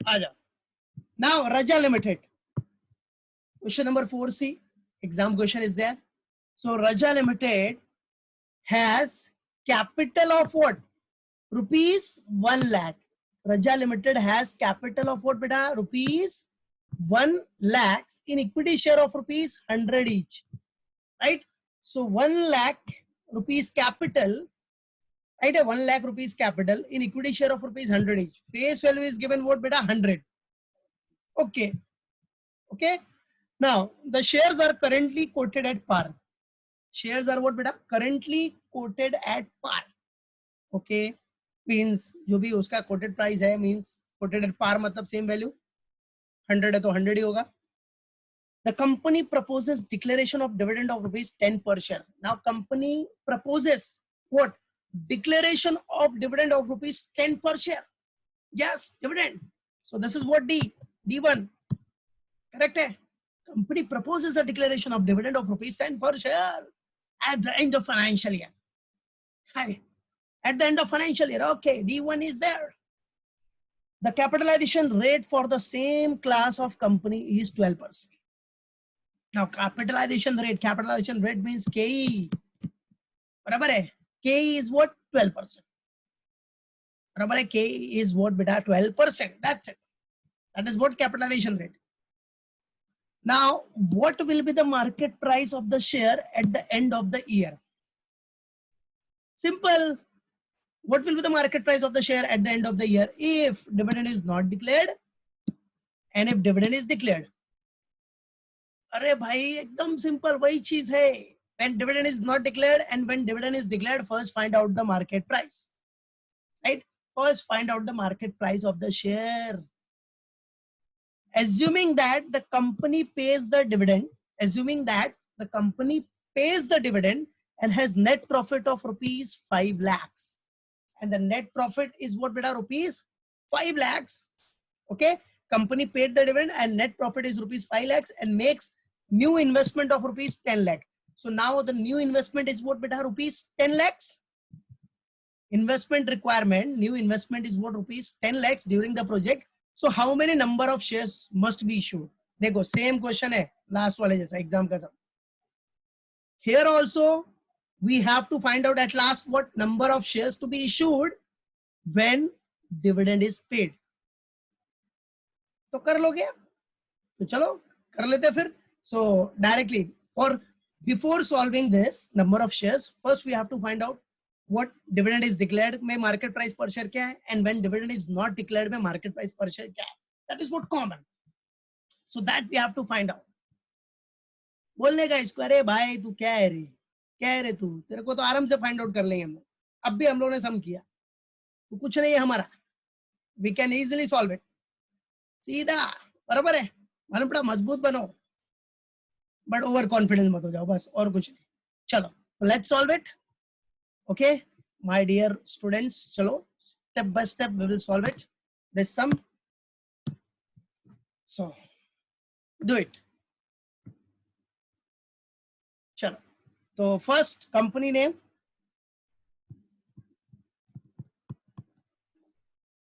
आ जाओ. Now Raja Limited. Question number 4C. Exam question is there. So Raja Limited has capital of what? Rupees 1 lakh. Raja Limited has capital of what, beta? Rupees 1 lakhs in equity share of rupees 100 each. Right? So 1 lakh rupees capital, right? A 1 lakh rupees capital in equity share of rupees 100 each. Face value is given what, beta? 100. Okay. Okay. Now the shares are currently quoted at par. Shares are what, beta? Currently quoted at par. Okay. Means जो भी उसका quoted price है, means quoted at par मतलब same value. 100 है तो 100 ही होगा. The company proposes declaration of dividend of rupees 10 per share. Now company proposes what? Declaration of dividend of rupees 10 per share. Yes, dividend. So this is what D1. Correct hai? Company proposes a declaration of dividend of rupees 10 per share at the end of financial year. Hi. At the end of financial year. Okay, D1 is there. The capitalization rate for the same class of company is 12%. Now capitalization rate means KE. बराबर है? KE is what? 12%. बराबर है? KE is what, beta? 12%. That's it. That is what capitalization rate. Now, what will be the market price of the share at the end of the year? Simple. What will be the market price of the share at the end of the year if dividend is not declared and if dividend is declared? अरे भाई एकदम simple वही चीज है. When dividend is not declared and when dividend is declared, first find out the market price. Right? First find out the market price of the share. Assuming that the company pays the dividend, and has net profit of rupees 5 lakhs. And the net profit is what, beta? Rupees 5 lakhs. Okay. Company paid the dividend and net profit is rupees 5 lakhs and makes new investment of rupees 10 lakh. So now the new investment is what, beta? Rupees 10 lakhs. Investment requirement, new investment is what? Rupees 10 lakhs during the project. So how many number of shares must be issued? देखो same question है last वाले जैसा exam का सब. Here also we have to find out at last what number of shares to be issued when dividend is paid. तो कर लोगे? तो चलो कर लेते हैं फिर. So directly before solving this number of shares, first we have to find out what dividend is declared में market price per share क्या है and when dividend is not declared में market price per share क्या है. That is what common. So that we have to find out. बोलने का इसको, अरे भाई तू क्या है रे तू, तेरे को तो आराम से फाइंड आउट कर लेंगे हम लोग. अब भी हम लोगों ने सम किया तो कुछ नहीं है हमारा. We can easily solve it. सीधा बराबर है. मालूम पड़ा? मजबूत बनो बट ओवर कॉन्फिडेंस मत हो जाओ, बस और कुछ नहीं. चलो let's solve it. Okay, my dear students, chalo, step by step we will solve it. This sum. So do it. Chalo. So first company name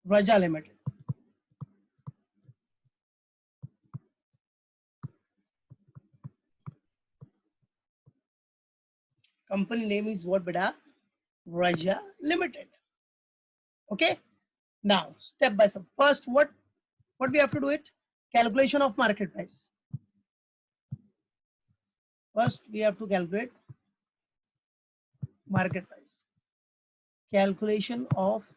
Raja Limited. Company name is what, beta? Raja Limited. Okay. Now step by step. First, what we have to do it? Calculation of market price. First, we have to calculate market price. Calculation of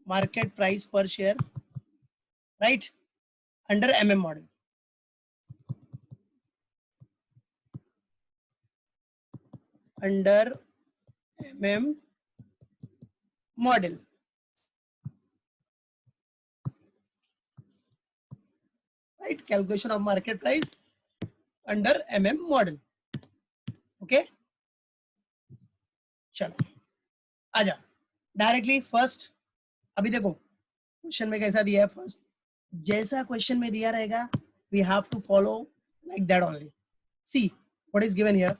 market price per share, right? Under MM model. Under MM model. Right? Calculation of market price under MM model. Okay. चलो आजा directly first. अभी देखो question में कैसा दिया है. First जैसा question में दिया रहेगा we have to follow like that only. See what is given here.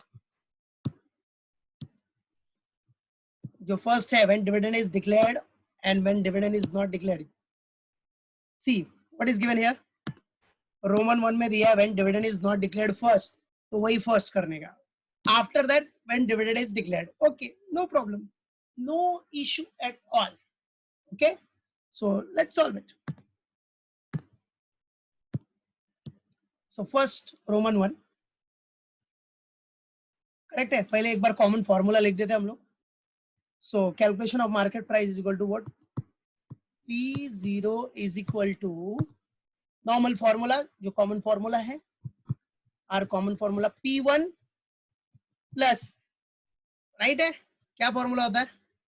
जो फर्स्ट है when dividend is declared and when dividend is not declared. See what is given here. Roman 1 में दिया when dividend is not declared first, तो वही first करने का. After that when dividend is declared. Okay, no problem, no issue at all. Okay, so let's solve it. So first Roman 1 correct है. पहले एक बार common formula लिख देते हैं हम लोग. So calculation of market price is equal to what, P0 is equal to normal formula, जो common formula है, or common formula P1 plus, right है. क्या फॉर्मूला होता है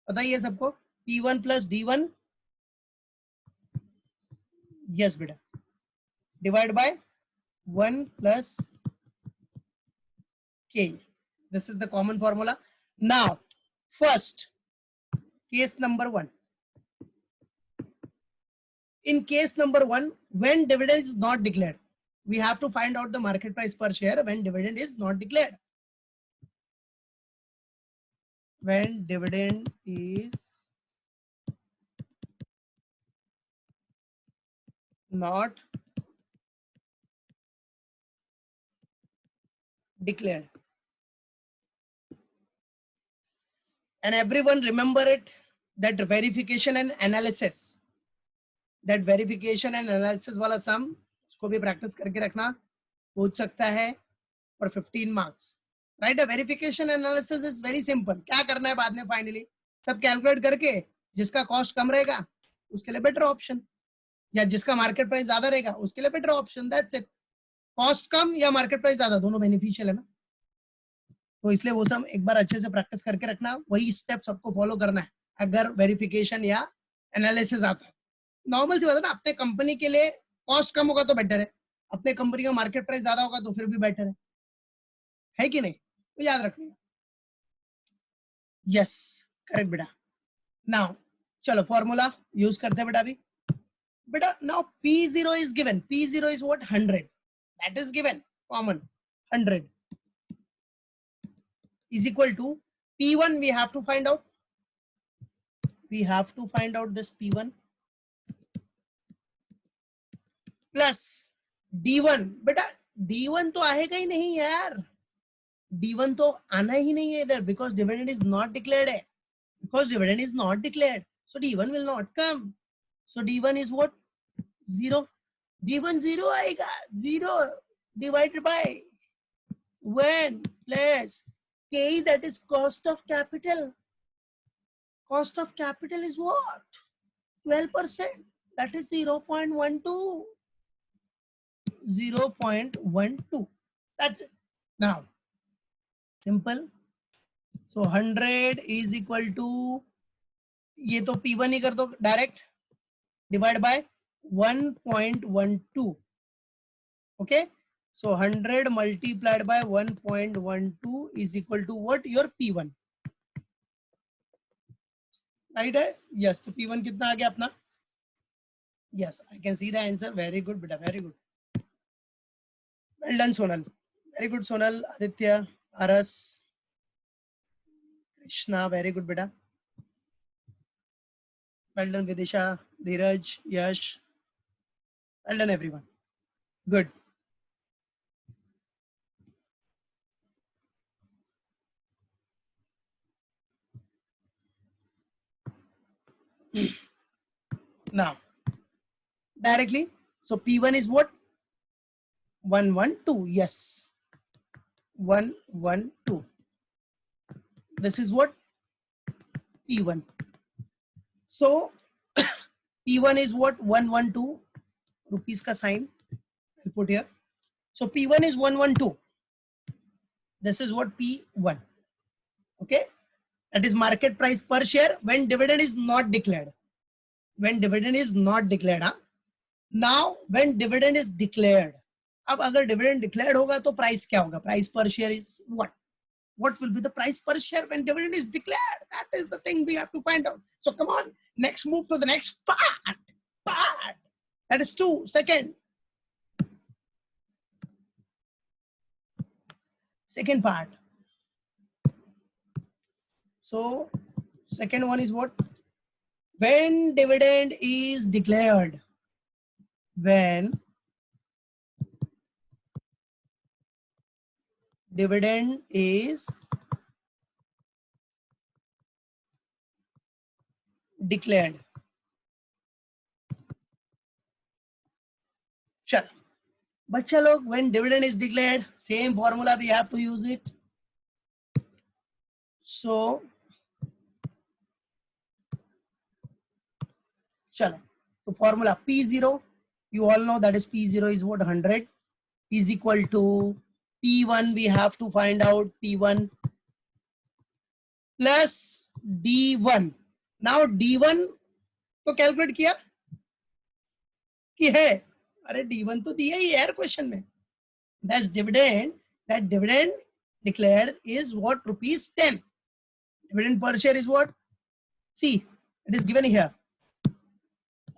बताइए सबको, P1 प्लस D1, यस बेटा, divide by 1 plus K. This is the common formula. Now first case number 1. In case number 1, when dividend is not declared, we have to find out the market price per share when dividend is not declared. When dividend is not declared. And everyone remember it, that verification and analysis, that verification and analysis वाला sum, उसको भी practice करके रखना, पूछ सकता है और 15 marks. Right? Verification analysis is very simple. क्या करना है बाद में finally, सब calculate करके जिसका cost कम रहेगा उसके लिए better option, या जिसका market price ज्यादा रहेगा उसके लिए better option. That's it. Cost कम या market price ज्यादा, दोनों beneficial है ना. तो इसलिए वो सब एक बार अच्छे से प्रैक्टिस करके रखना, वही स्टेप सबको फॉलो करना है अगर वेरिफिकेशन या एनालिसिस आता है. नॉर्मल सी बात है ना, अपने कंपनी के लिए कॉस्ट कम होगा तो बेटर है, अपने कंपनी का मार्केट प्राइस ज्यादा होगा तो फिर भी बेटर है कि नहीं, तो याद रखना. यस करेक्ट बेटा. नाउ चलो फॉर्मूला यूज करते हैं बेटा. अभी बेटा now P0 is given. P0 is what, 100. That is given common. 100 is equal to P1. We have to find out. We have to find out this P1 plus D1. बेटा D1 तो आएगा ही नहीं यार, D1 तो आना ही नहीं है इधर, because dividend is not declared है. Because dividend is not declared, so D1 will not come. So D1 is what, 0. D1 0 आएगा, 0 divided by 1 plus K, that is cost of capital. Cost of capital is what? 12%. That is 0.12. 0.12. That's it. Now, simple. So 100 is equal to, ये तो P1 ही कर दो direct, divide by 1.12. Okay. So 100 multiplied by 1.12 is equal to what? Your P1. Right है? Yes. तो P1 कितना आ गया अपना? Yes, I can see the answer. Very good, beta. Very good. Well done, Sonal. Very good, Sonal. Aditya, Aras, Krishna. Very good, beta. Well done, Vidisha, Dheeraj, Yash. Well done, everyone. Good. Now, directly, so P1 is what? 112. Yes, 112. This is what? P1. So P1 is what? 112 rupees ka sign. I'll put here. So P1 is 112. This is what P1. Okay, that is market price per share when dividend is not declared. When dividend is not declared. Now when dividend is declared, अब अगर dividend declared होगा तो price क्या होगा? Price per share is what? What will be the price per share when dividend is declared? That is the thing we have to find out. So come on, next move to the next part. That is 2. Second part. So second one is what? When dividend is declared. when dividend is declared. चलो बच्चा लोग, when dividend is declared, same formula we have to use it. So चलो, तो formula P0, you all know that is P0 is what, 100 is equal to P1, we have to find out P1 plus D1. Now D1 तो calculate किया कि है, अरे D1 तो दिया ही है यार क्वेश्चन में. That's dividend. That dividend declared is what, rupees 10. Dividend per share is what? See, it is given here.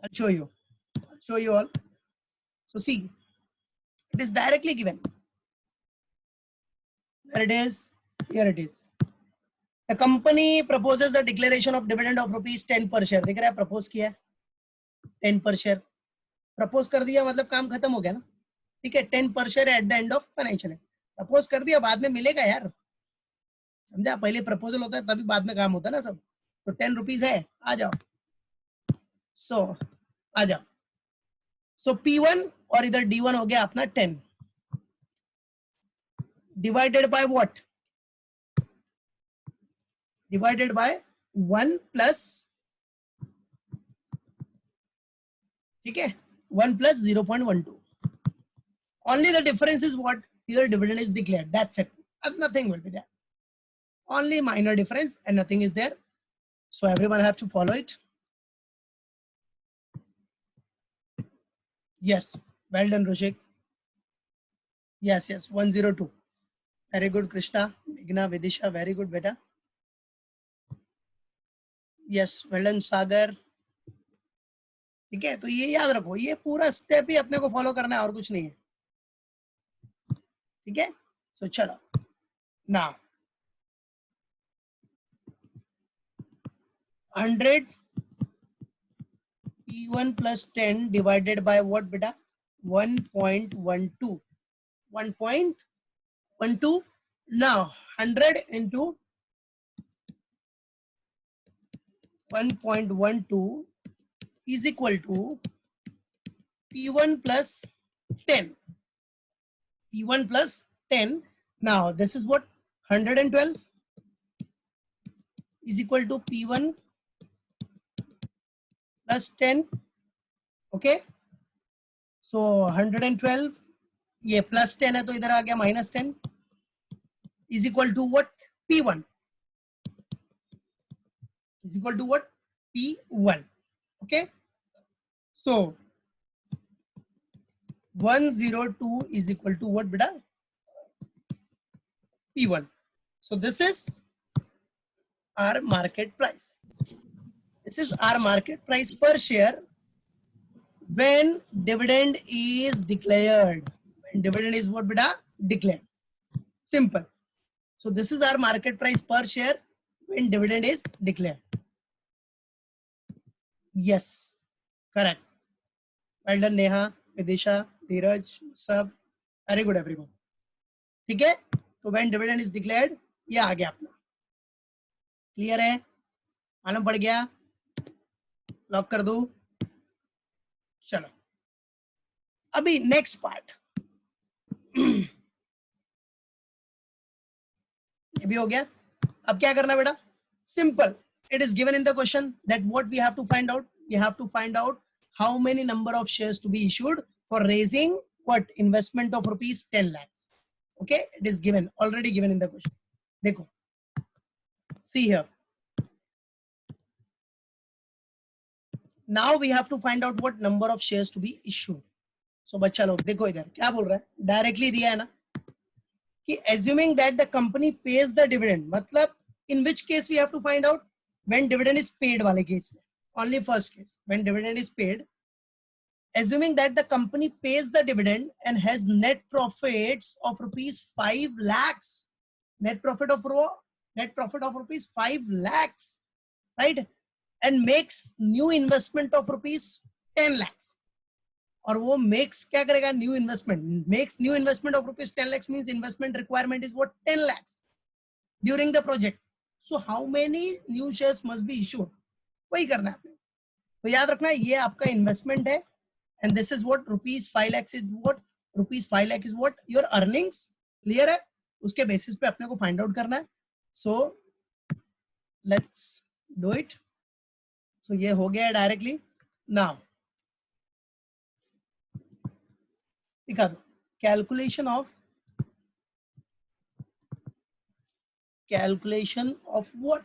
I'll show you. I'll show you all. So see, it is directly given. There it is. Here it is. The company proposes the declaration of dividend of rupees 10 per share. देख रहे हैं, propose किया है 10 per share. Propose कर दिया मतलब काम खत्म हो गया ना. ठीक है, 10 per share at the end of financial. Propose कर दिया, बाद में मिलेगा यार. समझा, पहले प्रपोजल होता है तभी बाद में काम होता है ना सब. तो 10 रुपीज है, आ जाओ. सो आ जाओ. सो P1 और इधर D1 हो गया अपना 10 divided by what, divided by 1 plus, ठीक है, 1 plus 0.12. Only the difference is what, here dividend is declared, that's it, and nothing will be there. Only minor difference and nothing is there. So everyone have to follow it. Yes, well done Rushik. Yes, 102. Very good Krishna, Meghna, Vidisha, very good beta. Yes, well done Sagar. ठीक है, तो ये याद रखो, ये पूरा step ही अपने को फॉलो करना है और कुछ नहीं है. ठीक है, सो चलो now 100 P1 plus 10 divided by what beta, 1.12. 1.12. Now 100 into 1.12 is equal to P1 plus 10. P1 plus 10. Now this is what, 112 is equal to P1 plus 10. Okay, so 112, ये plus 10 है तो इधर आ गया minus 10 is equal to what, P1 is equal to what, P1. Okay, so 102 is equal to what beta, P1. So this is our market price. This is our market price per share when dividend is declared. When dividend is what beta, declared. Simple. So this is our market price per share when dividend is declared. Yes, correct. Well done Neha, Vidisha, Dheeraj, सब, very good everyone. ठीक है, तो when dividend is declared, ये आ गया अपना. Clear है, मालूम पड़ गया, लॉक कर दो. चलो अभी नेक्स्ट पार्ट ये भी हो गया. अब क्या करना बेटा, simple, it is given in the question that what we have to find out, we have to find out how many number of shares to be issued for raising what, investment of rupees 10 lakhs. Okay, it is given, already given in the question. देखो, see here, now we have to find out what number of shares to be issued. So बच्चा लोग देखो इधर क्या बोल रहा है, directly दिया है ना कि assuming that the company pays the dividend, मतलब in which case we have to find out, when dividend is paid वाले केस में, only first case, when dividend is paid, assuming that the company pays the dividend and has net profits of rupees 5 lakhs, net profit of rupees 5 lakhs, right, and makes new investment of rupees 10 lakhs. और वो makes क्या करेगा, new investment, makes new investment of rupees 10 lakhs means investment requirement is what 10 lakhs during the project. So how many new shares must be issued, वही करना है आपने. तो याद रखना ये आपका इन्वेस्टमेंट है and this is what rupees 5 lakhs is what rupees 5 lakh is what your earnings. Clear है, उसके बेसिस पे अपने को फाइंड आउट करना है. So let's do it. So ये हो गया डायरेक्टली. नाउ दिखा दो calculation of what,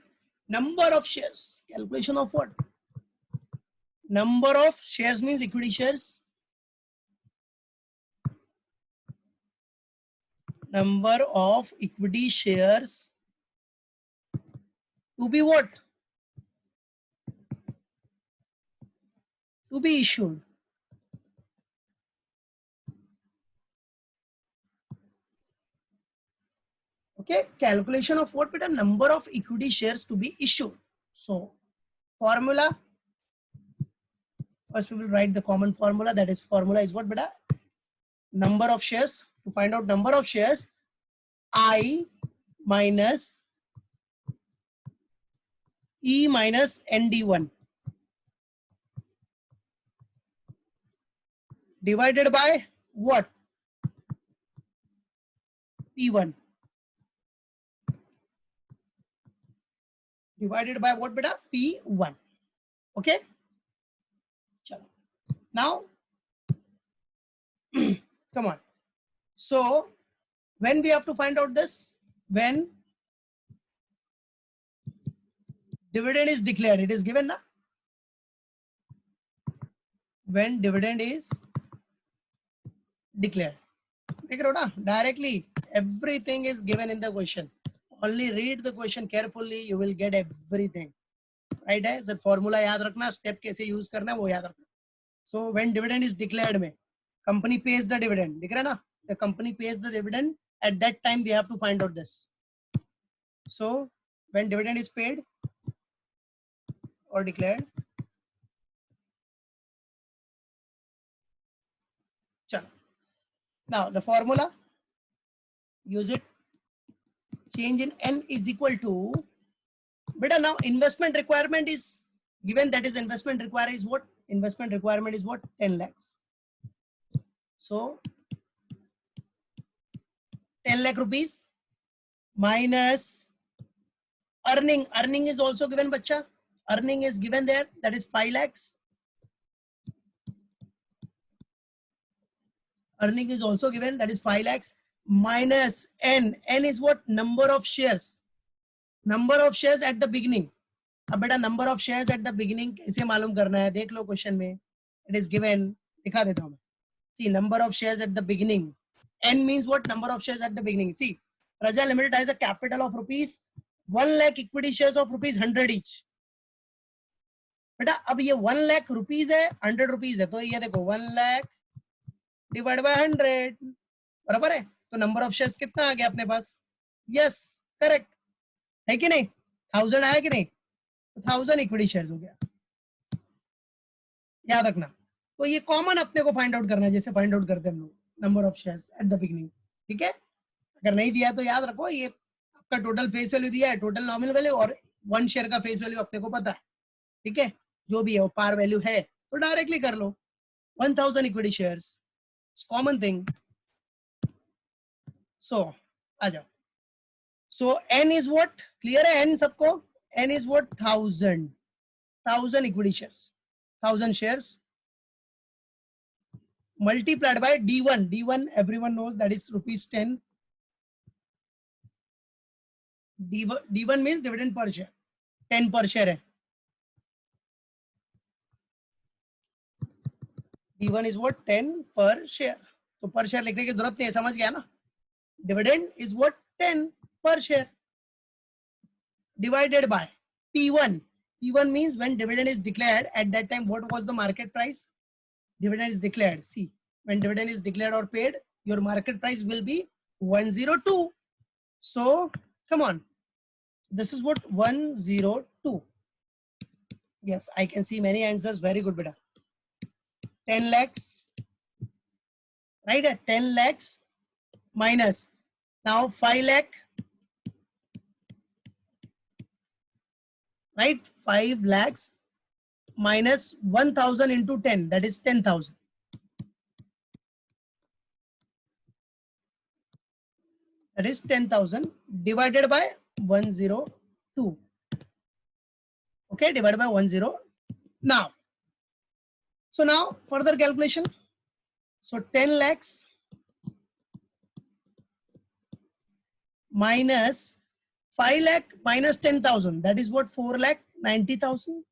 number of shares, calculation of what, number of shares means equity shares, number of equity shares to be what, to be issued. Okay, calculation of what, beta, number of equity shares to be issued. So formula, first we will write the common formula, that is formula is what, beta, number of shares. To find out number of shares, I minus E minus ND1 divided by what, P1 divided by what, beta, P1. Okay, chalo. Now come on. So when we have to find out this, when dividend is declared, it is given na, when dividend is declared, देख रहे हो ना, directly everything is given in the question. Only read the question carefully, you will get everything. Right है sir, formula याद रखना, step कैसे use करना है वो याद रखना. So when dividend is declared में company pays the dividend, दिख रहा है ना, the company pays the dividend, at that time we have to find out this. So when dividend is paid or declared, chalo. Now the formula, use it. Change in N is equal to, beta, now investment requirement is given, that is investment required is what, investment requirement is what, 10 lakhs. So 10 lakh rupees minus earning, earning is also given bacha, earning is given there, that is 5 lakhs. Earning is also given, that is 5 lakhs minus N, N is what, number of shares, number of shares at the beginning. अब बेटा number of shares at the beginning कैसे मालूम करना है, देख लो question में, it is given, दिखा देता हूं मैं. See number of shares at the beginning, N means what, number of shares at the beginning. See Raza limited has a capital of rupees 1 lakh, equity shares of rupees 100 each. बेटा अब ये 1 lakh rupees है, 100 rupees है, तो ये देखो 1 लाख डिवाइड बाय 100, बराबर है. तो नंबर ऑफ शेयर्स कितना आ गया अपने पास, यस करेक्ट है कि नहीं, 1000 आया कि नहीं, 1000 इक्विटी शेयर्स हो गया, याद रखना. तो ये कॉमन अपने को फाइंड आउट करना है, जैसे फाइंड आउट करते हैं हम लोग number of shares at the beginning. ठीक है, अगर नहीं दिया तो याद रखो, ये आपका टोटल फेस वैल्यू दिया है, टोटल नॉमिनल वैल्यू, और 1 शेयर का फेस वैल्यू अपने को पता है. ठीक है, जो भी है वो पार वैल्यू है, तो डायरेक्टली कर लो. 1000 equity shares, common thing. So आ जाओ. So N is what, clear है, एन सबको, N is what 1000 equity shares, 1000 shares multiplied by D1. D1 everyone knows, that is rupees 10. D1 means dividend per share, 10 per share है. D1 is what, 10 per share. तो per share लिखने की जरूरत नहीं है, समझ गया ना. Dividend is what, 10 per share divided by P1. P1 means when dividend is declared, at that time what was the market price, dividend is declared. See, when dividend is declared or paid, your market price will be 102. So come on, this is what, 102. Yes, I can see many answers. Very good, beta. 10 lakhs right? 10 lakhs minus now 5 lakh, right? 5 lakhs minus 1000 into 10, that is 10,000. That is 10,000 divided by 102. Okay, divided by 10. Now, so now further calculation. So 10 lakhs minus 5 lakh minus 10,000, that is what? 4 lakh 90,000.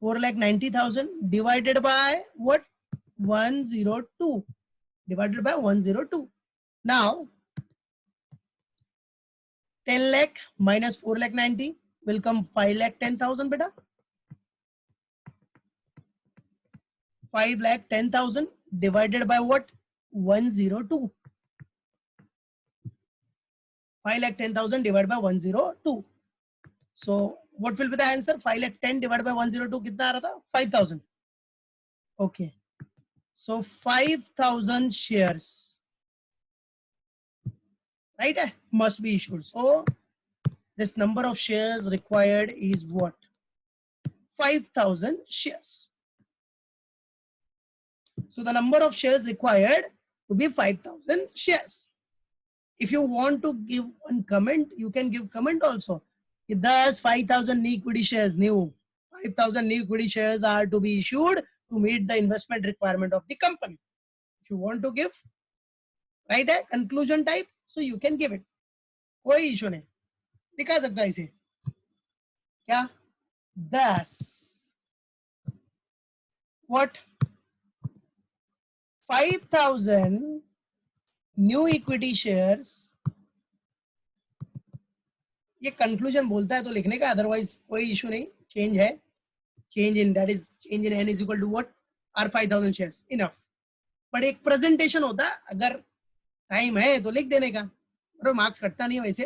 4 lakh 90,000 divided by what? 102. Divided by 102. Now 10 lakh minus 4 lakh 90 will come 5 lakh 10,000 beta. 5 lakh 10,000 divided by what? 102. 5 lakh 10,000 divided by 102. So what will be the answer? 5 lakh 10 divided by 102 कितना आ रहा था? 5,000. Okay. So 5,000 shares, right? Must be issued. So this number of shares required is what? 5,000 shares. So the number of shares required to be 5,000 shares. If you want to give one comment, you can give comment also. Thus 5,000 new equity shares, 5,000 new equity shares are to be issued to meet the investment requirement of the company. If you want to give, right, a conclusion type, so you can give it. कोई issue नहीं, दिखा सकता है इसे क्या? Thus what? 5,000 new equity shares. ये conclusion बोलता है तो लिखने का, अदरवाइज कोई इशू नहीं. चेंज है, change in, that is change in n is equal to what? Are 5,000 shares, enough. But एक प्रेजेंटेशन होता है, अगर टाइम है तो लिख देने का, और मार्क्स कटता नहीं है वैसे.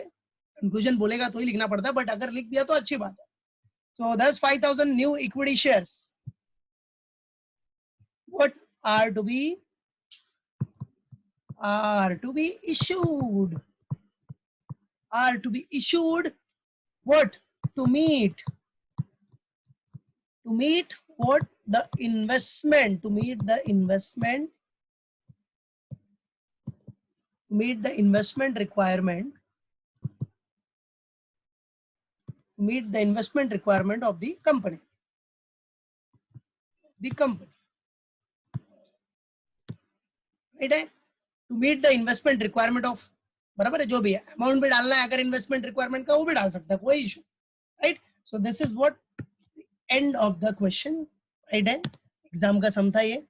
कंक्लूजन बोलेगा तो ही लिखना पड़ता है, बट अगर लिख दिया तो अच्छी बात है. So thus 5,000 new equity shares what are to be issued, are to be issued what? To meet what? The investment, to meet the investment requirement, of the company, right है? To meet the investment requirement of, बराबर है, जो भी है amount भी डालना है, अगर इन्वेस्टमेंट रिक्वायरमेंट का वो भी डाल सकता है, कोई issue, right? So this is what end of the question, right है? एग्जाम का सम था ये.